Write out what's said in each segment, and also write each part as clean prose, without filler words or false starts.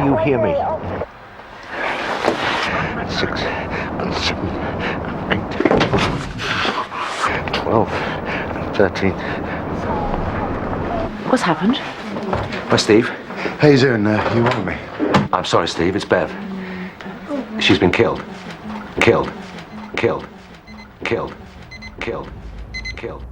you hear me? 6 and 7 and 8, 12 and 13. What's happened? Hi, Steve. How you doing? You want me? I'm sorry, Steve. It's Bev. She's been killed. Killed. Killed. Killed. Killed. Killed.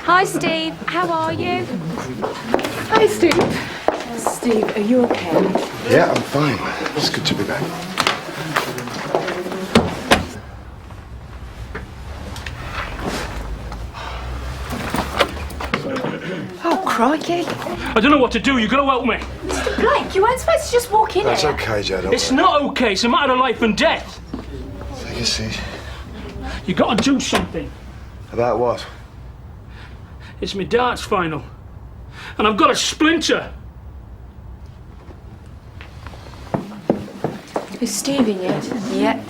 Hi, Steve. How are you? Hi, Steve. Steve, are you okay? Yeah, I'm fine. It's good to be back. Oh, crikey. I don't know what to do. You got to help me. Mr. Blake, you weren't supposed to just walk in That's here. okay, Jed. It's not okay. It's a matter of life and death. Take a seat. You got to do something. About what? It's my darts final, and I've got a splinter. Is Steve in yet? Yeah.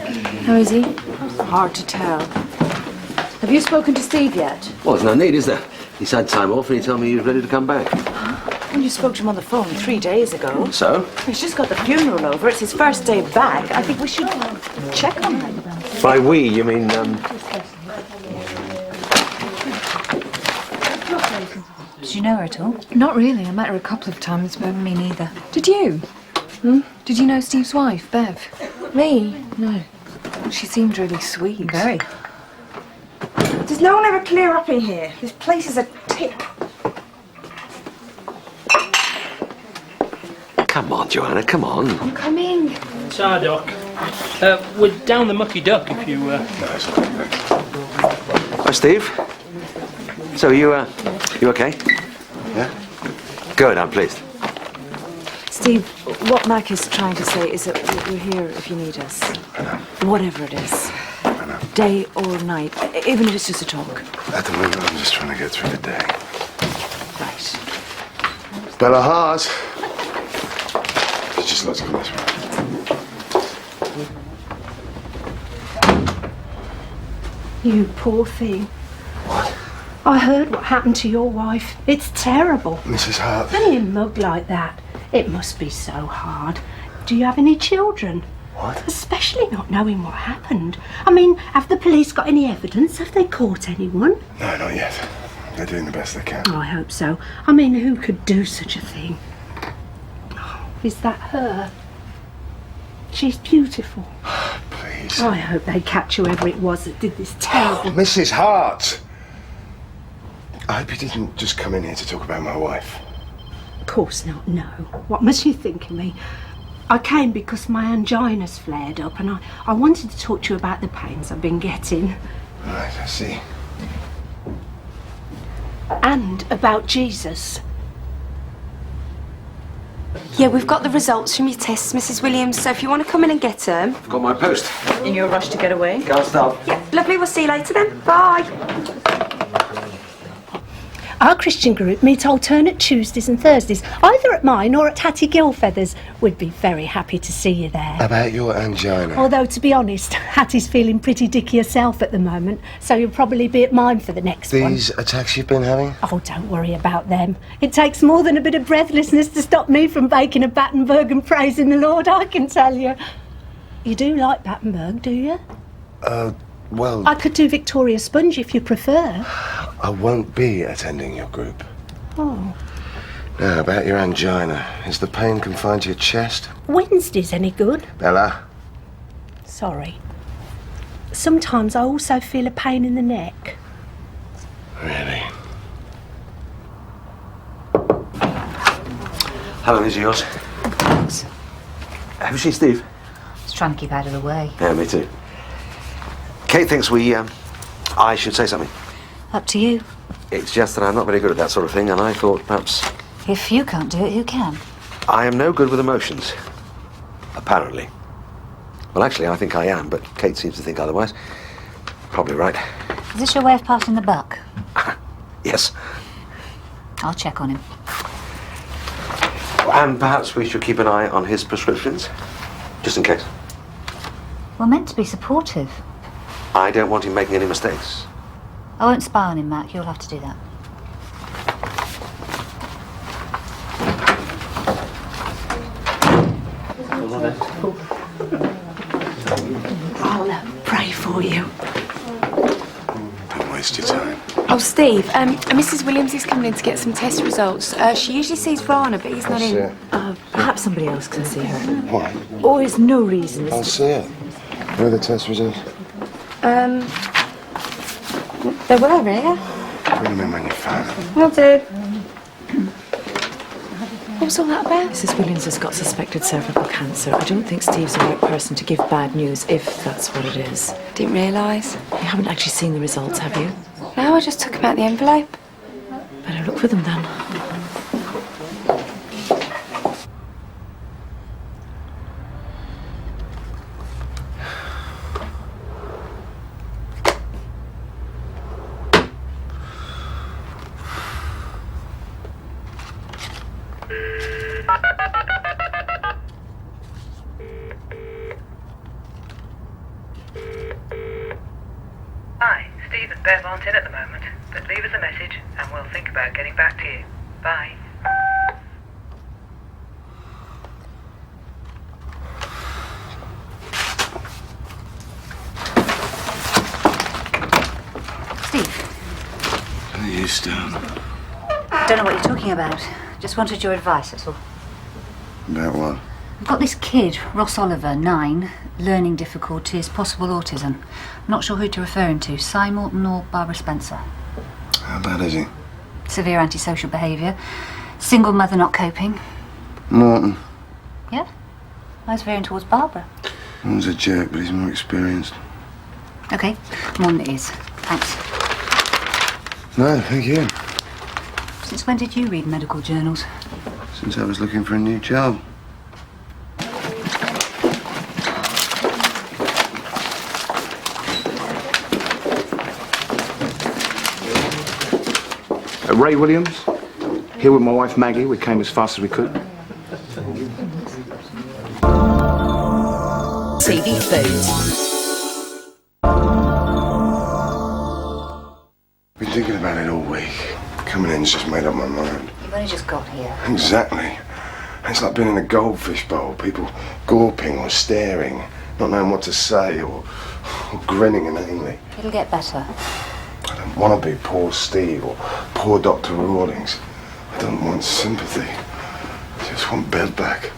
How is he? Hard to tell. Have you spoken to Steve yet? Well, there's no need, is there? He's had time off and he told me he was ready to come back. Well, you spoke to him on the phone 3 days ago. So? He's just got the funeral over. It's his first day back. I think we should check on him. By we, you mean, Did you know her at all? Not really. I met her a couple of times, but me neither. Did you? Did you know Steve's wife, Bev? Me? No. She seemed really sweet. Very. Does no one ever clear up in here? This place is a tip. come on, Joanna, come on. I'm coming. It's our dock. We're down the Mucky Duck if you... No, it's all right, thanks. Hi, Steve. So, you okay? Yeah? Good, I'm pleased. Steve, what Mac is trying to say is that we're here if you need us. I know. Whatever it is. I know. Day or night, even if it's just a talk. At the moment, I'm just trying to get through the day. Right. Bella Hart. Just let's go this way. You poor thing. What? I heard what happened to your wife. It's terrible. Mrs. Hart. Any mug like that. It must be so hard. Do you have any children? What? Especially not knowing what happened. I mean, have the police got any evidence? Have they caught anyone? No, not yet. They're doing the best they can. I hope so. I mean, who could do such a thing? Oh, is that her? She's beautiful. Please. I hope they catch whoever it was that did this terrible... Mrs. Hart! I hope you didn't just come in here to talk about my wife. Of course not, no. What must you think of me? I came because my angina's flared up and I wanted to talk to you about the pains I've been getting. Right, I see. And about Jesus. Yeah, we've got the results from your tests, Mrs. Williams, so if you want to come in and get them. I've got my post. In your rush to get away? Can't stop. Yeah, lovely, we'll see you later then. Bye. Our Christian group meet alternate Tuesdays and Thursdays, either at mine or at Hattie Gilfeather's. We'd be very happy to see you there. About your angina. Although, to be honest, Hattie's feeling pretty dicky herself at the moment, so you'll probably be at mine for the next one. These attacks you've been having? Oh, don't worry about them. It takes more than a bit of breathlessness to stop me from baking a Battenberg and praising the Lord, I can tell you. You do like Battenberg, do you? Well, I could do Victoria Sponge if you prefer. I won't be attending your group. Oh. Now, about your angina. Is the pain confined to your chest? Wednesday's any good? Bella? Sorry. Sometimes I also feel a pain in the neck. Really? Hello, these are yours. Thanks. Have you seen Steve? Just trying to keep out of the way. Yeah, me too. Kate thinks I should say something. Up to you. It's just that I'm not very good at that sort of thing, and I thought perhaps If you can't do it, who can? I am no good with emotions. Apparently. Well, actually, I think I am, but Kate seems to think otherwise. Probably right. Is this your way of passing the buck? Yes. I'll check on him. And perhaps we should keep an eye on his prescriptions, just in case. We're meant to be supportive. I don't want him making any mistakes. I won't spy on him, Mac. You'll have to do that. I'll pray for you. Don't waste your time. Oh, Steve, Mrs. Williams is coming in to get some test results. She usually sees Rana, but he's not in. Yeah. Perhaps somebody else can see her. Why? Or is no reason. I'll see it. Where are the test results? They were here. Bring them in when you find them. Will do. What was all that about? Mrs. Williams has got suspected cervical cancer. I don't think Steve's the right person to give bad news, if that's what it is. Didn't realise. You haven't actually seen the results, have you? No, I just took them out the envelope. Better look for them then. Hi, Steve and Bev aren't in at the moment, but leave us a message and we'll think about getting back to you. Bye. Steve, Are you stoned? don't know what you're talking about. Just wanted your advice, that's all. About what? I've got this kid, Ross Oliver, 9, learning difficulties, possible autism. I'm not sure who to refer him to, Cy Morton or Barbara Spencer. How bad is he? Severe antisocial behaviour, single mother not coping. Morton. Yeah? I was veering towards Barbara. Morton's a jerk, but he's more experienced. Okay, more than it is. Thanks. No, thank you. Since when did you read medical journals? Since I was looking for a new job. Ray Williams, here with my wife Maggie. We came as fast as we could. TV Foods. Been thinking about it all week. Coming in's just made up my mind. You've only just got here. Exactly. It's like being in a goldfish bowl. People gawping or staring, not knowing what to say or grinning inanely. It'll get better. I don't want to be poor Steve or poor Dr. Rawlings. I don't want sympathy. I just want Bev back.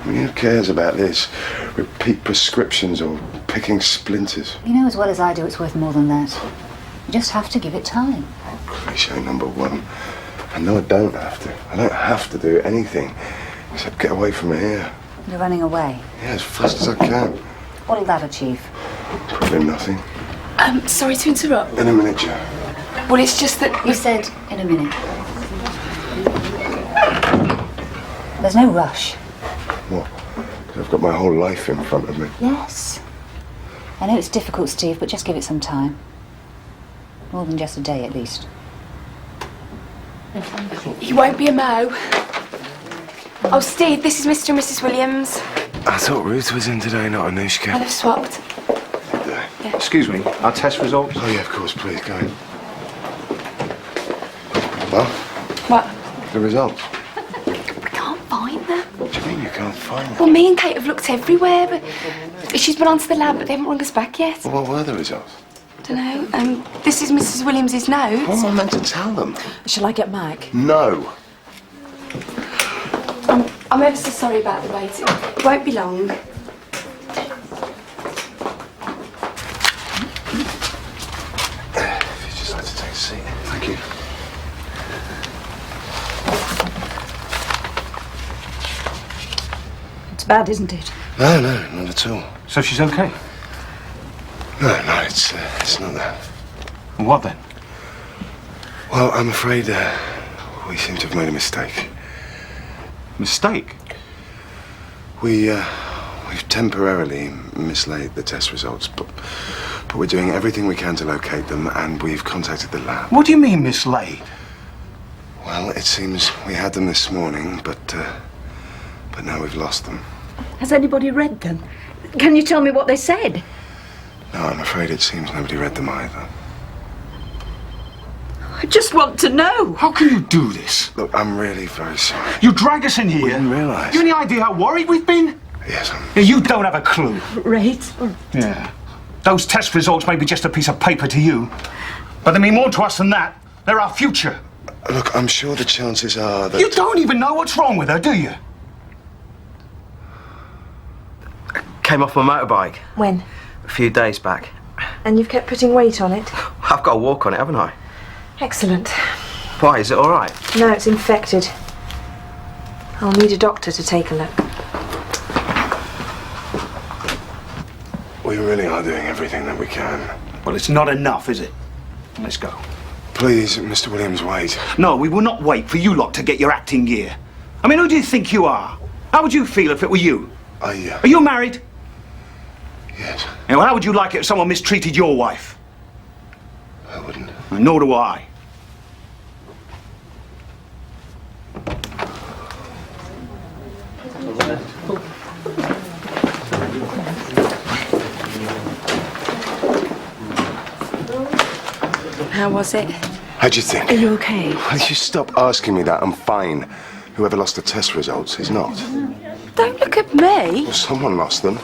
I mean, who cares about this? Repeat prescriptions or picking splinters? You know as well as I do it's worth more than that. You just have to give it time. Oh, cliche number one. I know I don't have to. I don't have to do anything except get away from here. You're running away. Yeah, as fast as I can. What'll that achieve? Probably nothing. Sorry to interrupt. In a minute, Joe. Well, it's just that... You said in a minute. There's no rush. What? I've got my whole life in front of me. Yes. I know it's difficult, Steve, but just give it some time. More than just a day, at least. You won't be a Mo. Oh, Steve, this is Mr. and Mrs. Williams. I thought Ruth was in today, not Anushka. I'll have swapped. Yeah. Excuse me, our test results? Oh, yeah, of course, please, go in. Well, What? the results. We can't find them. What do you mean you can't find them? Well, me and Kate have looked everywhere, but she's been on to the lab, but they haven't rung us back yet. Well, what were the results? Don't know. This is Mrs. Williams's note. What am I meant to tell them? Shall I get Mag? No. I'm ever so sorry about the wait. It won't be long. If you'd just like to take a seat. Thank you. It's bad, isn't it? No, not at all. So she's okay? No, it's not that. What then? Well, I'm afraid we seem to have made a mistake. Mistake? We've temporarily mislaid the test results, but we're doing everything we can to locate them, and we've contacted the lab. What do you mean mislaid? Well, it seems we had them this morning, but now we've lost them. Has anybody read them? Can you tell me what they said? No, I'm afraid it seems nobody read them either. I just want to know. How can you do this? Look, I'm really very sorry. You drag us in here. We didn't realise. You any idea how worried we've been? Yes, Yeah, you don't have a clue. Right. Yeah. Those test results may be just a piece of paper to you, but they mean more to us than that. They're our future. Look, I'm sure the chances are that... You don't even know what's wrong with her, do you? Came off my motorbike When? a few days back. And you've kept putting weight on it? I've got to walk on it, haven't I? Excellent. Why, is it all right? No, it's infected. I'll need a doctor to take a look. We really are doing everything that we can. Well, it's not enough, is it? Let's go. Please, Mr. Williams, wait. No, we will not wait for you lot to get your acting gear. I mean, who do you think you are? How would you feel if it were you? Are you married? Yes. Yeah, well, how would you like it if someone mistreated your wife? I wouldn't. Nor do I. How was it? How'd you think? Are you okay? Will you stop asking me that? I'm fine. Whoever lost the test results is not. Don't look at me. Well, someone lost them.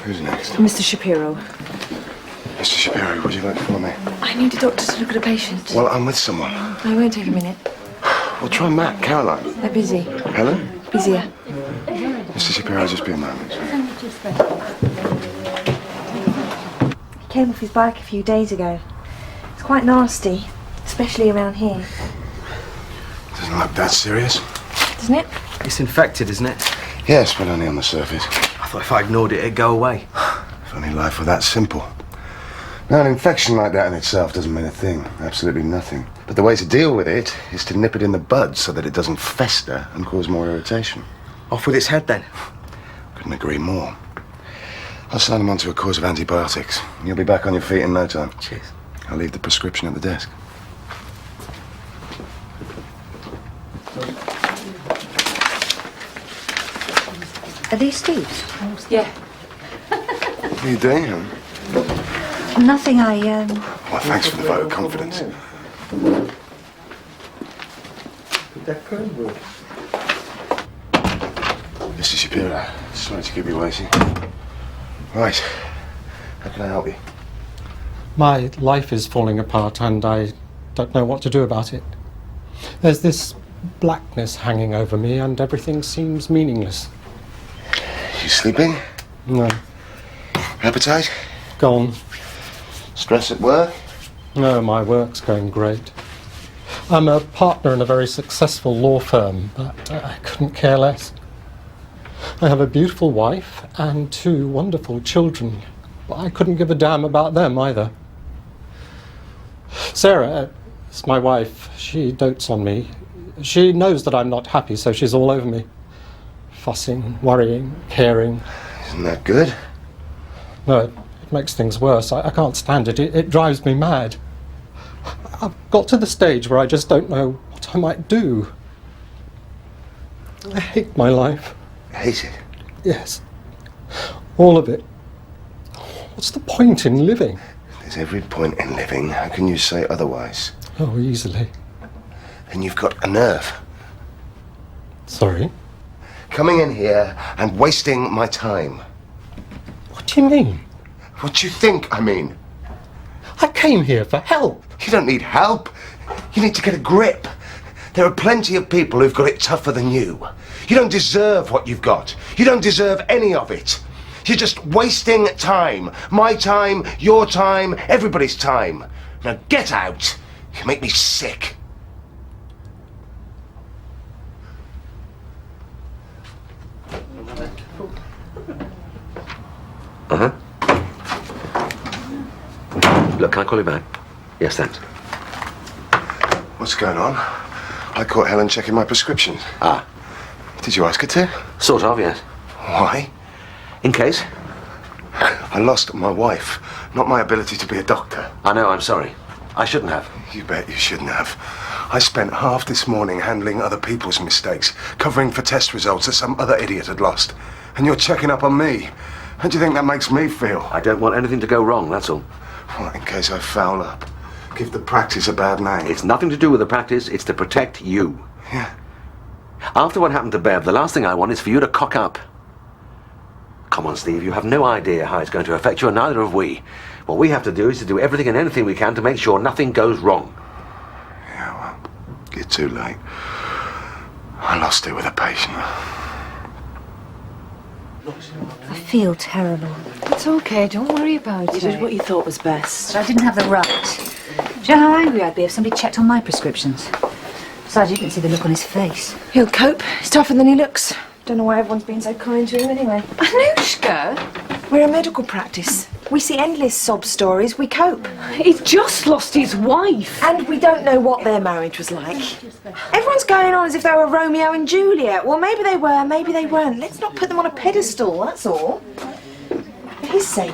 Who's next? Mr. Shapiro. Mr. Shapiro, would you like to follow me? I need a doctor to look at a patient. Well, I'm with someone. I won't take a minute. Well, try Matt, Caroline. They're busy. Helen? Busier. Mr. Shapiro, just be a moment. He came off his bike a few days ago. It's quite nasty, especially around here. Doesn't look that serious. Doesn't it? It's infected, isn't it? Yes, but only on the surface. I thought if I ignored it, it'd go away. If only life were that simple. Now, an infection like that in itself doesn't mean a thing. Absolutely nothing. But the way to deal with it is to nip it in the bud so that it doesn't fester and cause more irritation. Off with its head, then. Couldn't agree more. I'll sign him onto a course of antibiotics. You'll be back on your feet in no time. Cheers. I'll leave the prescription at the desk. Are these Steve's? Yeah. What are you doing, Helen? Nothing, Well, thanks for the vote of confidence. Mr. Shapiro, sorry to keep you waiting. Right. How can I help you? My life is falling apart and I don't know what to do about it. There's this blackness hanging over me and everything seems meaningless. You sleeping? No. Appetite? Gone. Stress at work? No, my work's going great. I'm a partner in a very successful law firm, but I couldn't care less. I have a beautiful wife and 2 wonderful children, but I couldn't give a damn about them either. Sarah, it's my wife, she dotes on me. She knows that I'm not happy, so she's all over me. fussing, worrying, caring. Isn't that good? No, it makes things worse. I can't stand it. It drives me mad. I've got to the stage where I just don't know what I might do. I hate my life. Hate it? Yes. All of it. What's the point in living? There's every point in living. How can you say otherwise? Oh, easily. And you've got a nerve. Sorry? Coming in here and wasting my time. What do you mean? What do you think I mean? I came here for help. You don't need help. You need to get a grip. There are plenty of people who've got it tougher than you. You don't deserve what you've got. You don't deserve any of it. You're just wasting time. My time, your time, everybody's time. Now get out. You make me sick. Uh-huh. Look, can I call you back? Yes, thanks. What's going on? I caught Helen checking my prescriptions. Ah. Did you ask her to? Sort of, yes. Why? In case? I lost my wife, not my ability to be a doctor. I know, I'm sorry. I shouldn't have. You bet you shouldn't have. I spent half this morning handling other people's mistakes, covering for test results that some other idiot had lost. And you're checking up on me. How do you think that makes me feel? I don't want anything to go wrong, that's all. What, in case I foul up? Give the practice a bad name? It's nothing to do with the practice, it's to protect you. Yeah. After what happened to Bev, the last thing I want is for you to cock up. Come on, Steve, you have no idea how it's going to affect you, and neither have we. What we have to do is to do everything and anything we can to make sure nothing goes wrong. Yeah, well, you're too late. I lost it with a patient. I feel terrible. It's okay, don't worry about it. You did what you thought was best. But I didn't have the right. Do you know how angry I'd be if somebody checked on my prescriptions? Besides, you didn't see the look on his face. He'll cope. He's tougher than he looks. Don't know why everyone's been so kind to him anyway. Anushka? We're a medical practice. We see endless sob stories. We cope. He's just lost his wife. And we don't know what their marriage was like. Everyone's going on as if they were Romeo and Juliet. Well, maybe they were, maybe they weren't. Let's not put them on a pedestal, that's all. For his sake.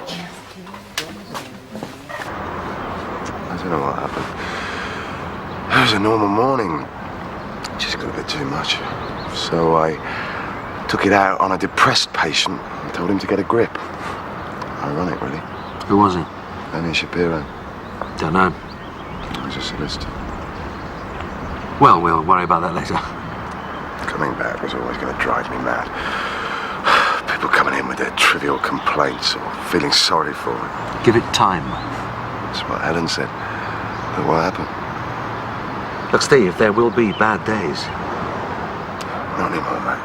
I don't know what happened. It was a normal morning. Just got a bit too much. So I took it out on a depressed patient and told him to get a grip. Ironic, really. Who was he? Danny Shapiro. Don't know. He was a solicitor. Well, we'll worry about that later. Coming back was always going to drive me mad. People coming in with their trivial complaints or feeling sorry for me. Give it time. That's what Helen said. But what happened? Look, Steve, there will be bad days. Not anymore, mate.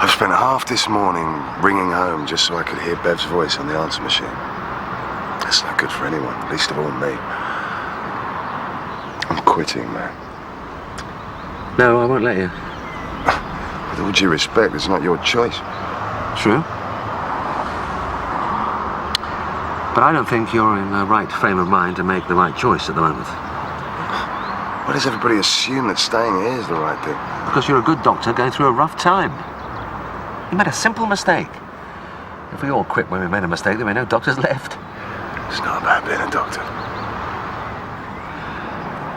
I've spent half this morning ringing home just so I could hear Bev's voice on the answer machine. That's not good for anyone, least of all me. I'm quitting, man. No, I won't let you. With all due respect, it's not your choice. True. But I don't think you're in the right frame of mind to make the right choice at the moment. Why does everybody assume that staying here is the right thing? Because you're a good doctor going through a rough time. You made a simple mistake. If we all quit when we made a mistake, there may be no doctors left. It's not about being a doctor.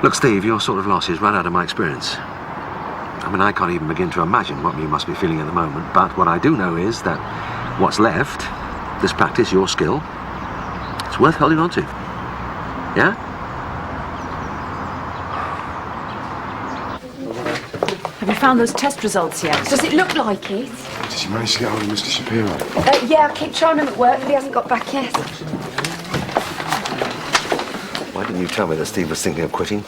Look, Steve, your sort of losses run out of my experience. I mean, I can't even begin to imagine what you must be feeling at the moment, but what I do know is that what's left, this practice, your skill, it's worth holding on to. Yeah? Have you found those test results yet? Does it look like it? Did you manage to get hold of Mr. Shapiro? Yeah, I keep trying him at work, but he hasn't got back yet. Why didn't you tell me that Steve was thinking of quitting?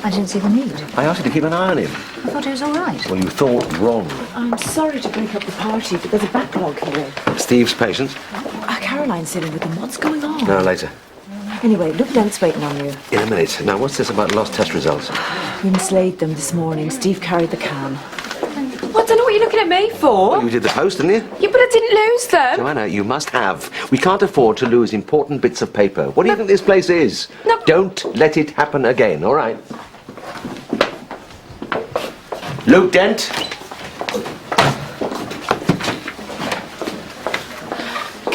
I didn't see the need. I asked you to keep an eye on him. I thought he was all right. Well, you thought wrong. I'm sorry to break up the party, but there's a backlog here. Steve's patients? Caroline's sitting with them. What's going on? No, later. Anyway, look, Dent's waiting on you. In a minute. Now, what's this about lost test results? We mislaid them this morning. Steve carried the can. Well, I don't know what you're looking at me for. Well, you did the post, didn't you? Yeah, but I didn't lose them. Joanna, you must have. We can't afford to lose important bits of paper. What do you think this place is? No. Don't let it happen again, all right? Luke Dent.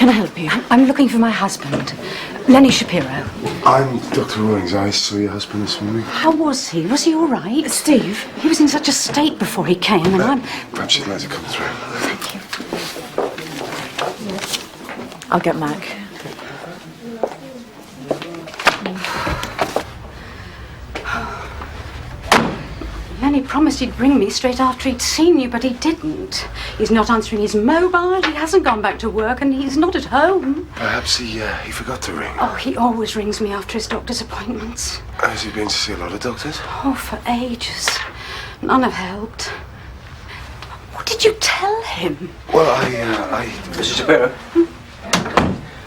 Can I help you? I'm looking for my husband, Lenny Shapiro. I'm Dr. Rawlings. I saw your husband this morning. How was he? Was he all right? Steve? He was in such a state before he came, and I'm... Perhaps you'd like to come through. Thank you. I'll get Mac. Lenny promised he'd bring me straight after he'd seen you, but he didn't. He's not answering his mobile, he hasn't gone back to work, and he's not at home. Perhaps he forgot to ring. Oh, he always rings me after his doctor's appointments. Has he been to see a lot of doctors? Oh, for ages. None have helped. What did you tell him? Well, Mrs. Shapiro.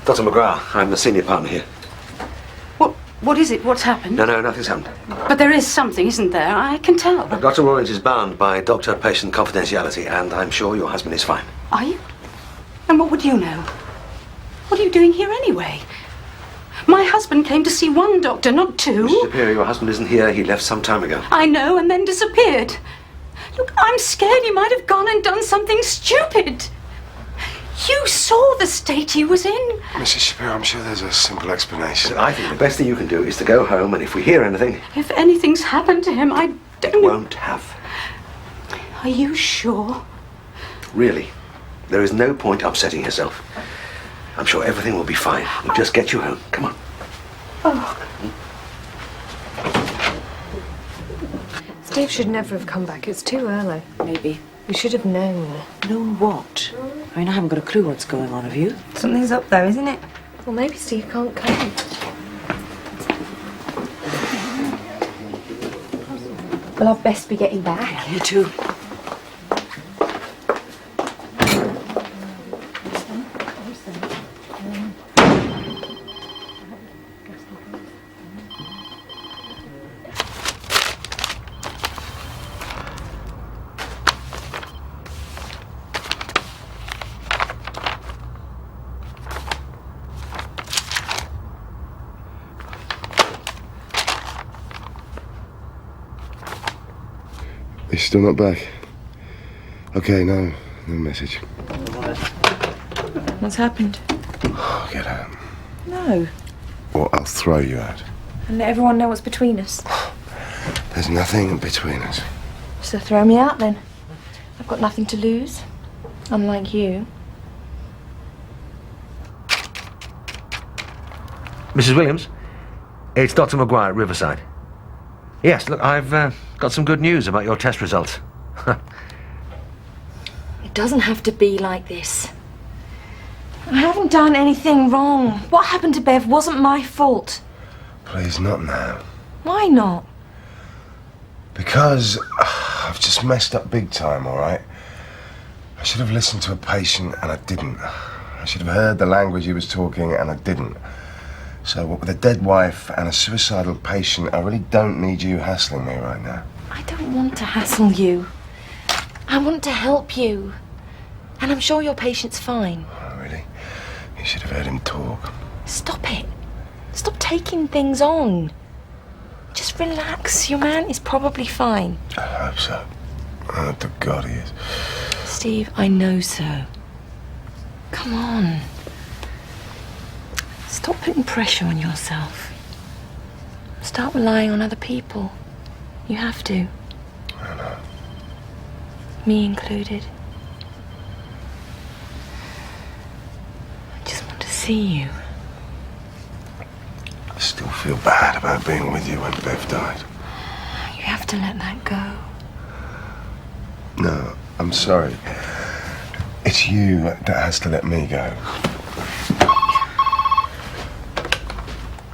Dr. McGrath, I'm the senior partner here. What is it? What's happened? No, nothing's happened. But there is something, isn't there? I can tell. Dr. Rawlings is bound by doctor-patient confidentiality, and I'm sure your husband is fine. Are you? And what would you know? What are you doing here anyway? My husband came to see one doctor, not two. Mrs. Shapiro, your husband isn't here. He left some time ago. I know, and then disappeared. Look, I'm scared he might have gone and done something stupid. You saw the state he was in. Mrs. Shapiro, I'm sure there's a simple explanation. I think the best thing you can do is to go home, and if we hear anything... If anything's happened to him, I don't... Won't have. Are you sure? Really. There is no point upsetting yourself. I'm sure everything will be fine. We'll just get you home. Come on. Oh. Steve should never have come back. It's too early. Maybe. We should have known. Known what? I mean, I haven't got a clue what's going on, have you? Something's up though, isn't it? Well, maybe Steve can't come. Well, I'd best be getting back. You too. He's still not back. Okay, no message. What's happened? Oh, get out. No. Or I'll throw you out. And let everyone know what's between us. There's nothing between us. So throw me out then. I've got nothing to lose. Unlike you. Mrs. Williams, it's Dr. McGuire at Riverside. Yes, look, I've got some good news about your test results. It doesn't have to be like this. I haven't done anything wrong. What happened to Bev wasn't my fault. Please, not now. Why not? Because I've just messed up big time, all right? I should have listened to a patient and I didn't. I should have heard the language he was talking and I didn't. So with a dead wife and a suicidal patient, I really don't need you hassling me right now. I don't want to hassle you. I want to help you. And I'm sure your patient's fine. Oh, really? You should have heard him talk. Stop it. Stop taking things on. Just relax. Your man is probably fine. I hope so. Oh, to God he is. Steve, I know so. Come on. Stop putting pressure on yourself. Start relying on other people. You have to. I know. Me included. I just want to see you. I still feel bad about being with you when Bev died. You have to let that go. No, I'm sorry. It's you that has to let me go.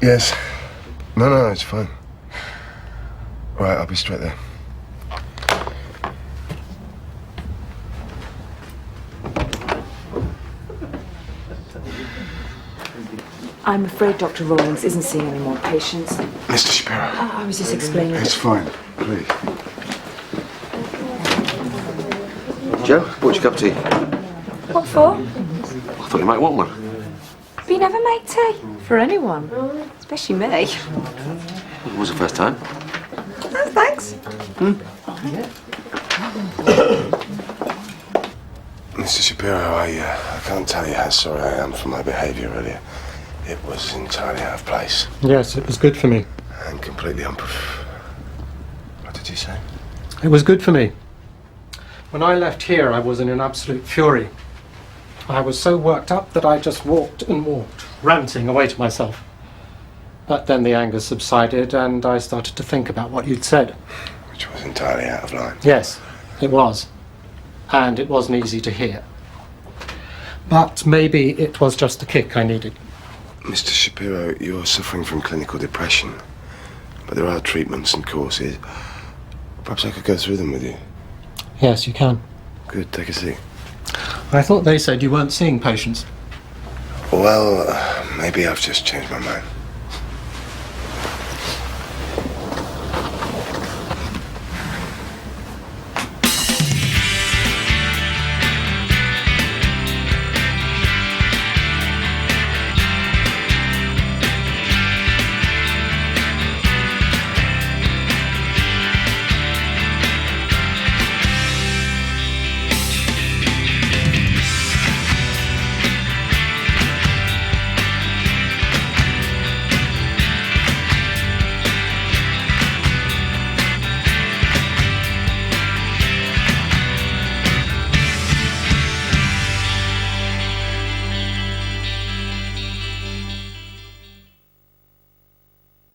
Yes. No, it's fine. All right, I'll be straight there. I'm afraid Dr. Rawlings isn't seeing any more patients. Mr. Shapiro. I was just explaining. It's fine, please. Joe, brought you a cup of tea. What for? I thought you might want one. But you never make tea. For anyone. Especially me. It was the first time. Oh, thanks. Mr. Shapiro, I can't tell you how sorry I am for my behaviour earlier. It was entirely out of place. Yes, it was good for me. And completely What did you say? It was good for me. When I left here, I was in an absolute fury. I was so worked up that I just walked and walked, ranting away to myself. But then the anger subsided and I started to think about what you'd said. Which was entirely out of line. Yes, it was. And it wasn't easy to hear. But maybe it was just the kick I needed. Mr. Shapiro, you're suffering from clinical depression. But there are treatments and courses. Perhaps I could go through them with you. Yes, you can. Good, take a seat. I thought they said you weren't seeing patients. Well, maybe I've just changed my mind.